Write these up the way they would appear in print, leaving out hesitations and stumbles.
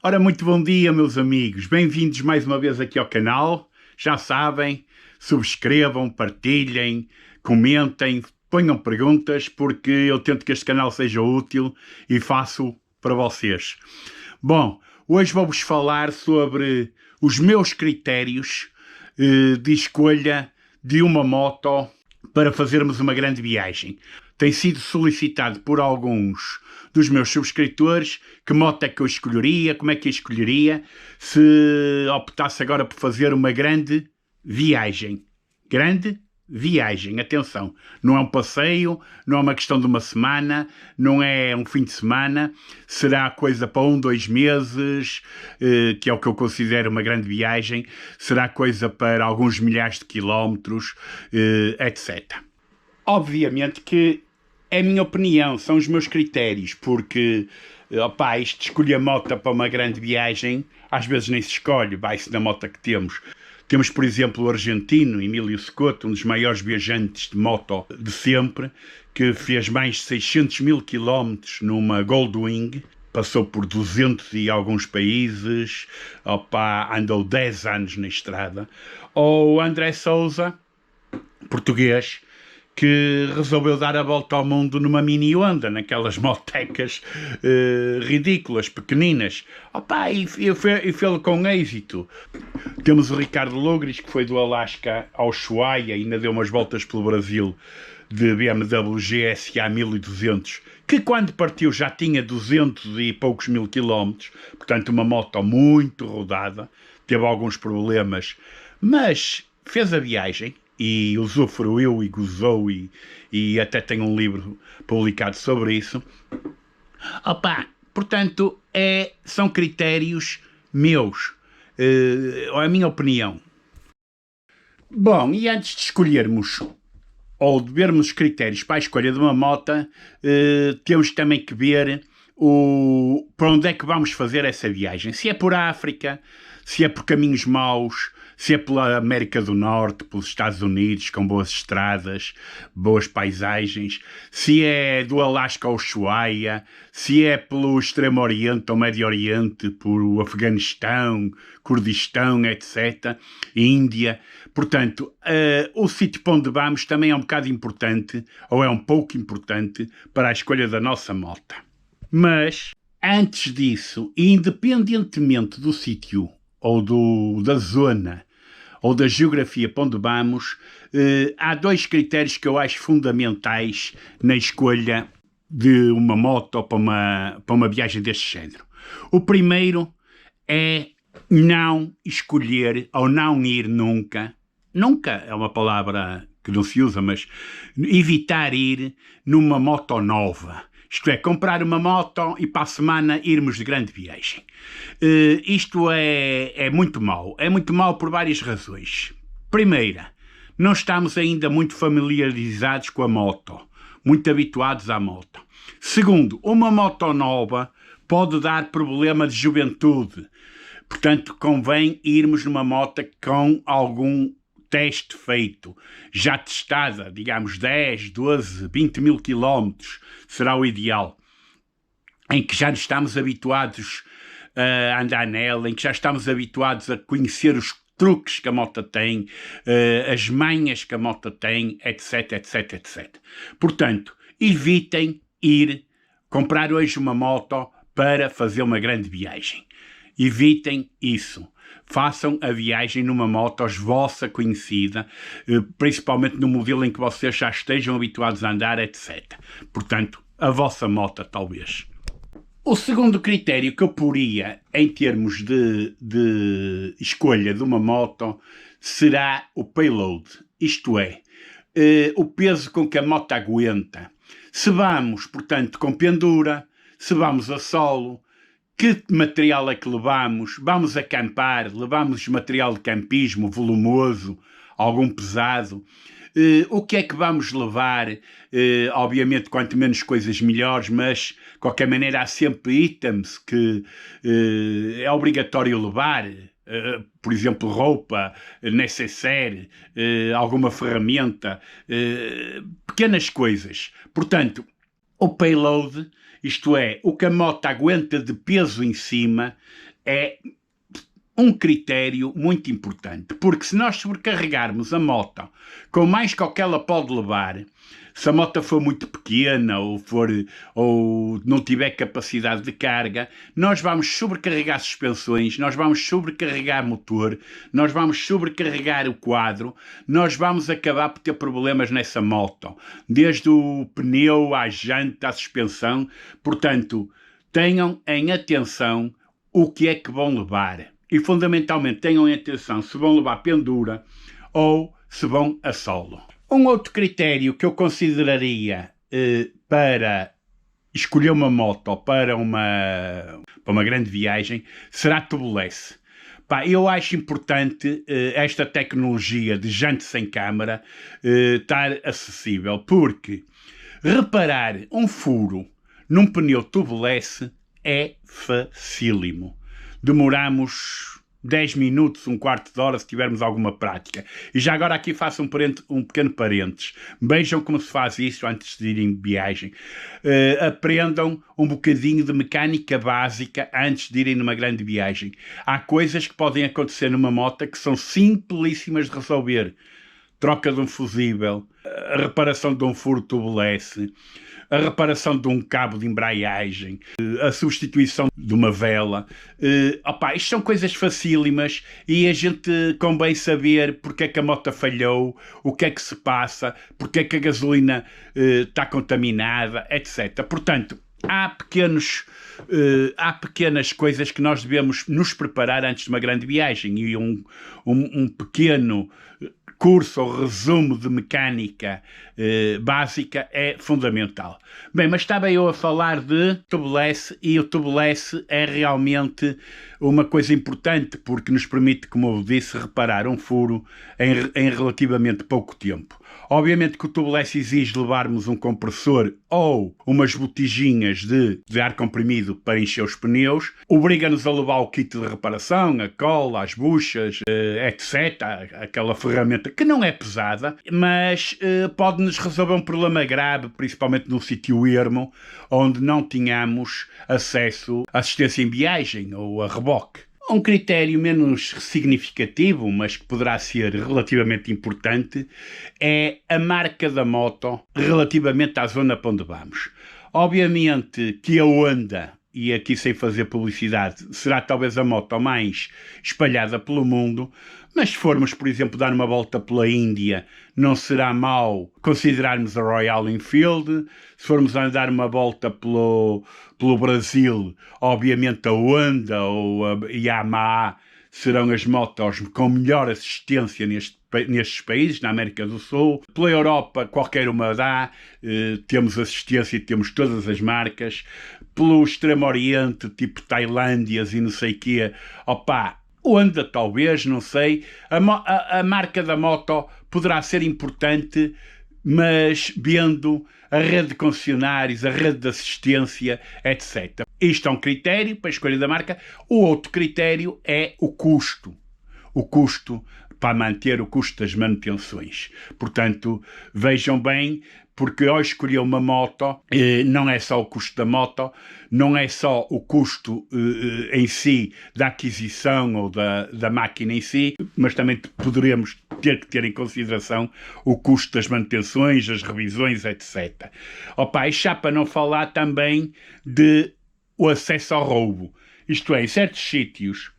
Ora, muito bom dia, meus amigos. Bem-vindos mais uma vez aqui ao canal. Já sabem, subscrevam, partilhem, comentem, ponham perguntas, porque eu tento que este canal seja útil e faço para vocês. Bom, hoje vou-vos falar sobre os meus critérios de escolha de uma moto para fazermos uma grande viagem. Tem sido solicitado por alguns dos meus subscritores que moto é que eu escolheria, como é que eu escolheria se optasse agora por fazer uma grande viagem. Grande viagem, atenção, não é um passeio, não é uma questão de uma semana, não é um fim de semana, será coisa para 2 meses, que é o que eu considero uma grande viagem, será coisa para alguns milhares de quilómetros, etc. Obviamente que é a minha opinião, são os meus critérios, porque isto de escolher a moto para uma grande viagem, às vezes nem se escolhe, vai-se na moto que temos. Temos, por exemplo, o argentino Emílio Scotto, um dos maiores viajantes de moto de sempre, que fez mais de 600 mil quilómetros numa Goldwing, passou por 200 e alguns países, andou 10 anos na estrada. Ou o André Sousa, português, que resolveu dar a volta ao mundo numa mini Honda, naquelas motecas ridículas, pequeninas. E fez-lo com êxito. Temos o Ricardo Logris, que foi do Alasca ao Ushuaia e ainda deu umas voltas pelo Brasil de BMW GSA 1200, que quando partiu já tinha 200 e poucos mil quilómetros, portanto uma moto muito rodada, teve alguns problemas, mas fez a viagem e usufruiu e gozou e até tem um livro publicado sobre isso. Portanto, são critérios meus, a minha opinião. Bom, e antes de escolhermos ou de vermos os critérios para a escolha de uma moto, temos também que ver para onde é que vamos fazer essa viagem. Se é por África, se é por caminhos maus, se é pela América do Norte, pelos Estados Unidos, com boas estradas, boas paisagens, se é do Alasca ao Ushuaia, se é pelo Extremo Oriente ou Médio Oriente, por o Afeganistão, Kurdistão, etc., Índia. Portanto, o sítio para onde vamos também é um bocado importante, ou é um pouco importante, para a escolha da nossa moto. Mas, antes disso, independentemente do sítio ou da zona ou da geografia para onde vamos, há 2 critérios que eu acho fundamentais na escolha de uma moto para uma viagem deste género. O primeiro é não escolher ou não ir nunca é uma palavra que não se usa, mas evitar ir numa moto nova. Isto é, comprar uma moto e para a semana irmos de grande viagem. Isto é muito mau. É muito mau por várias razões. Primeira, não estamos ainda muito familiarizados com a moto, muito habituados à moto. Segundo, uma moto nova pode dar problema de juventude. Portanto, convém irmos numa moto com algum teste feito, já testada, digamos 10, 12, 20 mil quilómetros, será o ideal, em que já estamos habituados a andar nela, em que já estamos habituados a conhecer os truques que a moto tem, as manhas que a moto tem, etc, etc, etc. Portanto, evitem comprar hoje uma moto para fazer uma grande viagem. Evitem isso. Façam a viagem numa moto vossa conhecida, principalmente no modelo em que vocês já estejam habituados a andar, etc. Portanto, a vossa moto, talvez. O segundo critério que eu poria em termos de escolha de uma moto será o payload, isto é, o peso com que a moto aguenta. Se vamos, portanto, com pendura, se vamos a solo, que material é que levamos? Vamos acampar? Levamos material de campismo volumoso, algum pesado? O que é que vamos levar? Obviamente, quanto menos coisas melhores, mas, de qualquer maneira, há sempre itens que é obrigatório levar. Por exemplo, roupa, necessaire, alguma ferramenta, pequenas coisas. Portanto, o payload, isto é, o que a moto aguenta de peso em cima, é um critério muito importante, porque se nós sobrecarregarmos a moto com mais que o que ela pode levar, se a moto for muito pequena ou não tiver capacidade de carga, nós vamos sobrecarregar suspensões, nós vamos sobrecarregar motor, nós vamos sobrecarregar o quadro, nós vamos acabar por ter problemas nessa moto, desde o pneu à janta, à suspensão. Portanto, tenham em atenção o que é que vão levar. E, fundamentalmente, tenham em atenção se vão levar pendura ou se vão a solo. Um outro critério que eu consideraria para escolher uma moto para uma grande viagem será a tubeless. Eu acho importante esta tecnologia de jante sem câmara estar acessível, porque reparar um furo num pneu tubeless é facílimo. Demoramos 10 minutos, um quarto de hora, se tivermos alguma prática. E já agora aqui faço um pequeno parênteses. Vejam como se faz isso antes de irem de viagem. Aprendam um bocadinho de mecânica básica antes de irem numa grande viagem. Há coisas que podem acontecer numa moto que são simplíssimas de resolver. Troca de um fusível, a reparação de um furo tubeless, a reparação de um cabo de embreagem, a substituição de uma vela. Isto são coisas facílimas e a gente convém saber porque é que a moto falhou, o que é que se passa, porque é que a gasolina está contaminada, etc. Portanto, há pequenas coisas que nós devemos nos preparar antes de uma grande viagem, e um pequeno curso ou resumo de mecânica básica é fundamental. Bem, mas estava eu a falar de tubeless, e o tubeless é realmente uma coisa importante porque nos permite, como eu disse, reparar um furo em relativamente pouco tempo. Obviamente que o tubeless exige levarmos um compressor ou umas botijinhas de ar comprimido para encher os pneus. Obriga-nos a levar o kit de reparação, a cola, as buchas, etc. Aquela ferramenta que não é pesada, mas pode-nos resolver um problema grave, principalmente num sítio ermo, onde não tínhamos acesso à assistência em viagem ou a reboque. Um critério menos significativo, mas que poderá ser relativamente importante, é a marca da moto relativamente à zona para onde vamos. Obviamente que a Honda, e aqui sem fazer publicidade, será talvez a moto mais espalhada pelo mundo, mas se formos, por exemplo, dar uma volta pela Índia, não será mau considerarmos a Royal Enfield. Se formos a dar uma volta pelo Brasil, obviamente a Honda ou a Yamaha serão as motos com melhor assistência nestes países, na América do Sul. Pela Europa, qualquer uma dá, temos assistência e temos todas as marcas. Pelo Extremo Oriente, tipo Tailândias e não sei o quê, Honda talvez, não sei. A marca da moto poderá ser importante, mas vendo a rede de concessionários, a rede de assistência, etc. Isto é um critério para a escolha da marca. O outro critério é o custo. O custo para manter o custo das manutenções. Portanto, vejam bem, porque ao escolher uma moto, não é só o custo da moto, não é só o custo em si da aquisição ou da máquina em si, mas também poderemos ter que ter em consideração o custo das manutenções, as revisões, etc. E já para não falar também de o acesso ao roubo. Isto é, em certos sítios,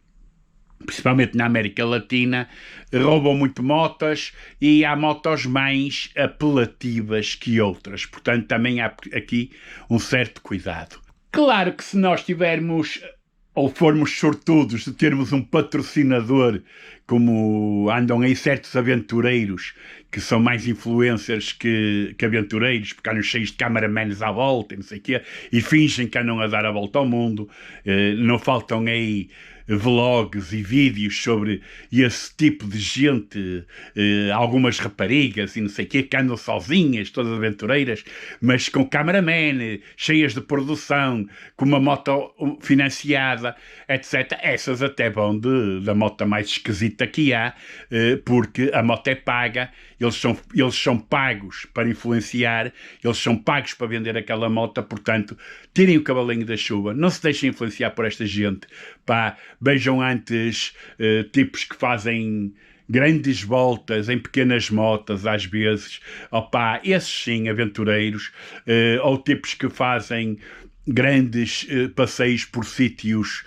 principalmente na América Latina, roubam muito motas e há motos mais apelativas que outras. Portanto, também há aqui um certo cuidado. Claro que se nós tivermos, ou formos sortudos de termos um patrocinador, como andam aí certos aventureiros, que são mais influencers que aventureiros, porque andam cheios de cameramans à volta e não sei o quê, e fingem que andam a dar a volta ao mundo. Não faltam aí vlogs e vídeos sobre esse tipo de gente, algumas raparigas e não sei o quê, que andam sozinhas, todas aventureiras, mas com cameraman, cheias de produção, com uma moto financiada, etc. Essas até vão da moto mais esquisita inconveniente aqui há, porque a moto é paga, eles são pagos para influenciar, eles são pagos para vender aquela moto, portanto, tirem o cavalinho da chuva, não se deixem influenciar por esta gente, pá, vejam antes tipos que fazem grandes voltas em pequenas motas, às vezes, opá, esses sim, aventureiros, ou tipos que fazem grandes passeios por sítios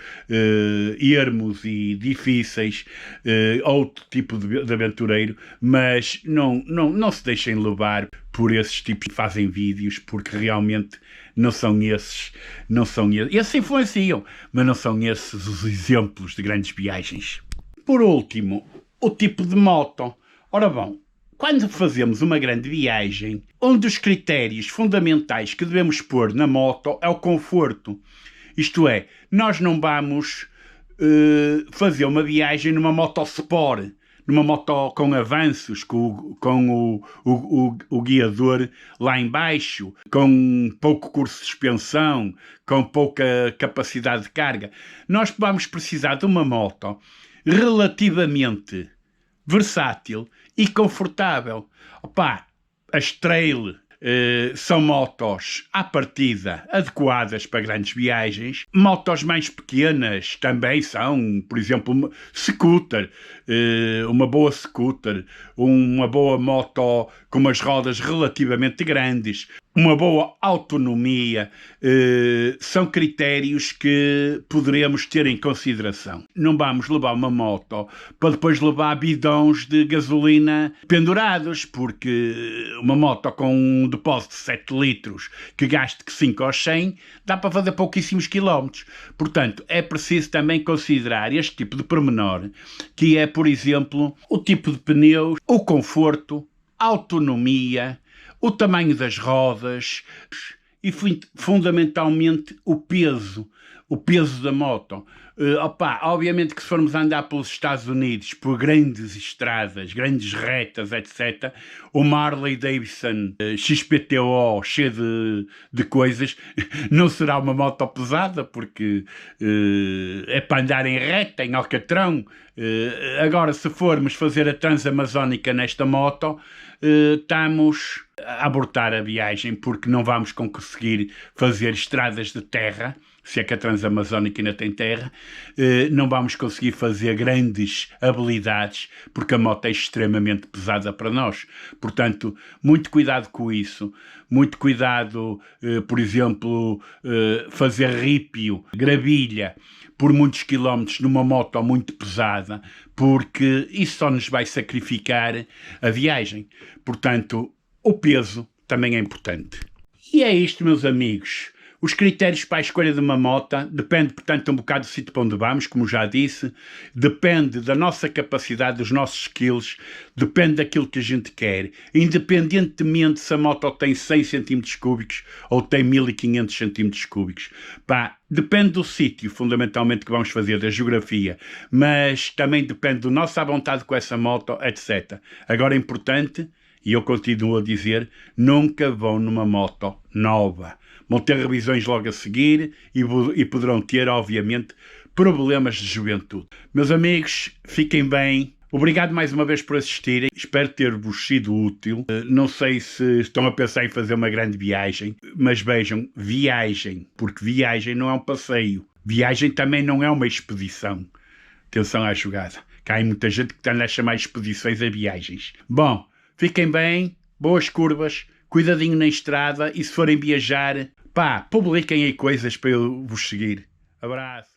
ermos e difíceis, outro tipo de aventureiro, mas não se deixem levar por esses tipos que fazem vídeos, porque realmente não são esses. Esses influenciam, mas não são esses os exemplos de grandes viagens. Por último, o tipo de moto. Ora bom, quando fazemos uma grande viagem, um dos critérios fundamentais que devemos pôr na moto é o conforto. Isto é, nós não vamos fazer uma viagem numa moto sport, numa moto com avanços, com o guiador lá em baixo, com pouco curso de suspensão, com pouca capacidade de carga. Nós vamos precisar de uma moto relativamente versátil e confortável. Opa, as trail são motos à partida adequadas para grandes viagens. Motos mais pequenas também são, por exemplo, scooter, uma boa scooter, uma boa moto com umas rodas relativamente grandes, uma boa autonomia, são critérios que poderemos ter em consideração. Não vamos levar uma moto para depois levar bidões de gasolina pendurados, porque uma moto com um depósito de 7 litros que gaste 5 ou 100 dá para fazer pouquíssimos quilómetros. Portanto, é preciso também considerar este tipo de pormenor, que é, por exemplo, o tipo de pneus, o conforto, a autonomia, o tamanho das rodas e fundamentalmente o peso da moto. Obviamente que se formos andar pelos Estados Unidos por grandes estradas, grandes retas, etc., o Harley Davidson XPTO cheio de coisas não será uma moto pesada, porque é para andar em reta, em alcatrão. Agora, se formos fazer a Transamazónica nesta moto, estamos a abortar a viagem, porque não vamos conseguir fazer estradas de terra, se é que a Transamazónica ainda tem terra, não vamos conseguir fazer grandes habilidades, porque a moto é extremamente pesada para nós. Portanto, muito cuidado com isso, muito cuidado, por exemplo, fazer rípio, gravilha, por muitos quilómetros numa moto muito pesada, porque isso só nos vai sacrificar a viagem. Portanto, o peso também é importante. E é isto, meus amigos. Os critérios para a escolha de uma moto depende, portanto, um bocado do sítio para onde vamos, como já disse, depende da nossa capacidade, dos nossos skills, depende daquilo que a gente quer, independentemente se a moto tem 100 cm cúbicos ou tem 1500 cm cúbicos. Pá, depende do sítio, fundamentalmente, que vamos fazer, da geografia, mas também depende da nossa vontade com essa moto, etc. Agora é importante, e eu continuo a dizer, nunca vão numa moto nova. Vão ter revisões logo a seguir e poderão ter, obviamente, problemas de juventude. Meus amigos, fiquem bem. Obrigado mais uma vez por assistirem. Espero ter-vos sido útil. Não sei se estão a pensar em fazer uma grande viagem, mas vejam, viagem, porque viagem não é um passeio. Viagem também não é uma expedição. Atenção à jogada. Cá há muita gente que está a chamar expedições a viagens. Bom, fiquem bem, boas curvas, cuidadinho na estrada e se forem viajar, pá, publiquem aí coisas para eu vos seguir. Abraço.